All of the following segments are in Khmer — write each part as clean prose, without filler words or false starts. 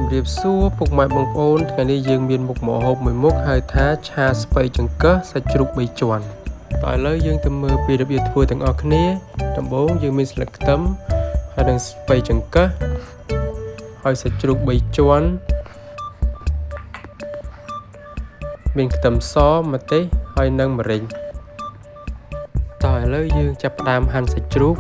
Chăm riêng xua phục mại bông ôn ngày nay dương miền một mỏ hộp 11 hai thá cha spay chẳng cớ sạch trục bay chuẩn tại lời dương từ mơ bị đặc biệt vừa từng ở khné tầm 4 dương miền sạch tấm hai đang spay chẳng cớ hai sạch trục bay chuẩn miền tầm xó mà té hai nâng mà rình tại lời dương chập đam han sạch trục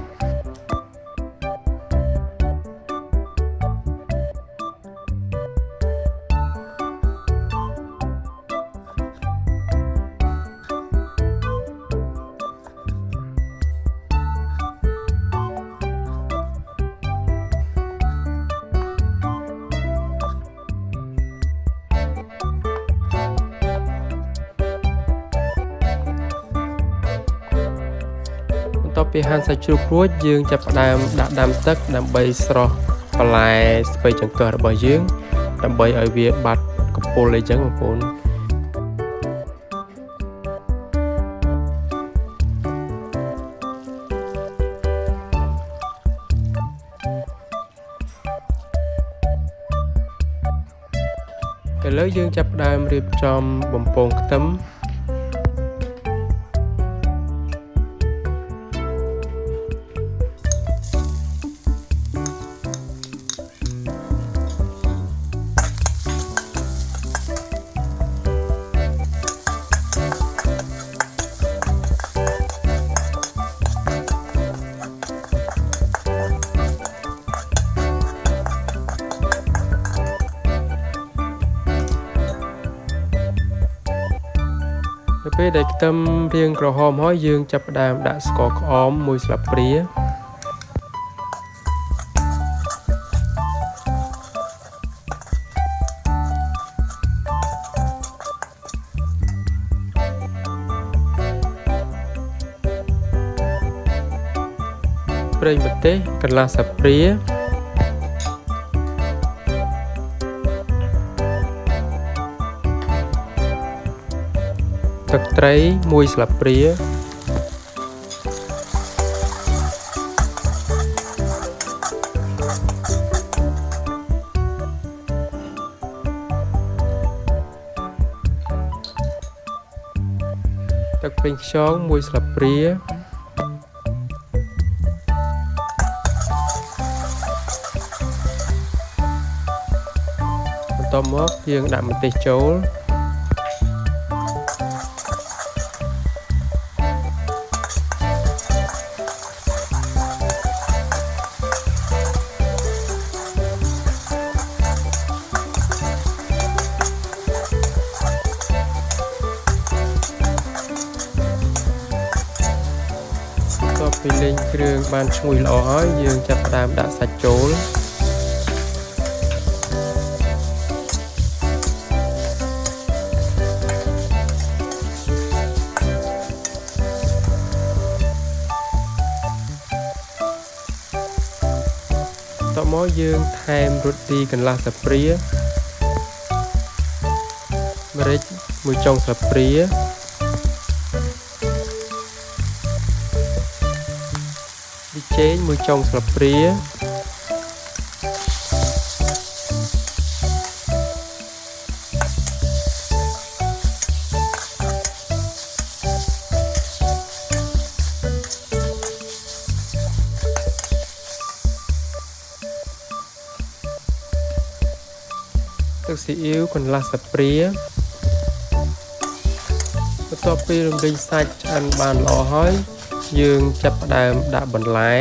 ต่อไปหันใส่จุกรวดยืงจะดามดามตึกดามใบสระปลายไปจังเกิดบ่ยืงดามใบไอเวียบัดกับโปเลยจังของปูนก็เลยยืงจะดามเรียบจอมบ่มโป่งตึ้มពេលដែលខ្ទឹមរៀងក្រហមហើយយើងចាប់ផ្ដើមដាក់ស្ករក្អមមួយស្លាបព្រាប្រេងម្ទេសកន្លះស្លាបព្រាទឹកត្រីមួយស្លាបព្រាទឹកប្រេងខ្យងមួយស្លាបព្រាបន្ទាប់មកយើងដាក់ម្ទេសចូលពីលេងគ្រឿងបានឈ្ងុយល្អហើយយើងចាប់ផ្ដើមដាក់សាច់ចូលតមកយើងថែមរ៉ូឌីកន្លះស្លាបព្រាម្រេចមួយចុងស្លាបព្រាចេញមួយចុងស្លាបព្រាទឹកស៊ីអ៊ីវកន្លះស្លាបព្រាបន្ទាប់ពីរំលីងសាច់ឆ្អិនបានល្អហើយយើងចាប់ផ្ដើមដាក់បន្លែ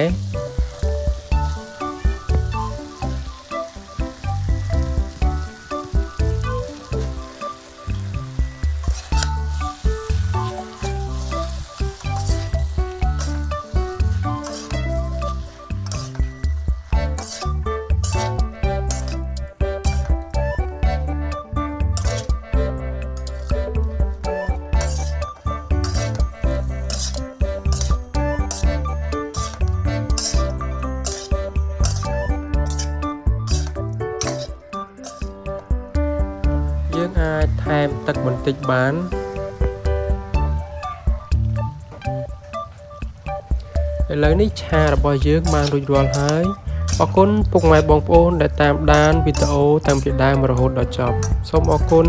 យើងអាចថែមទឹកបន្តិចបានឥឡូវនេះឆារបស់យើងបានរួចរាល់ហើយ អរគុណពុកម៉ែបងប្អូនដែលតាមដានវីដេអូតាំងពីដើមរហូតដល់ចប់សូមអរគុណ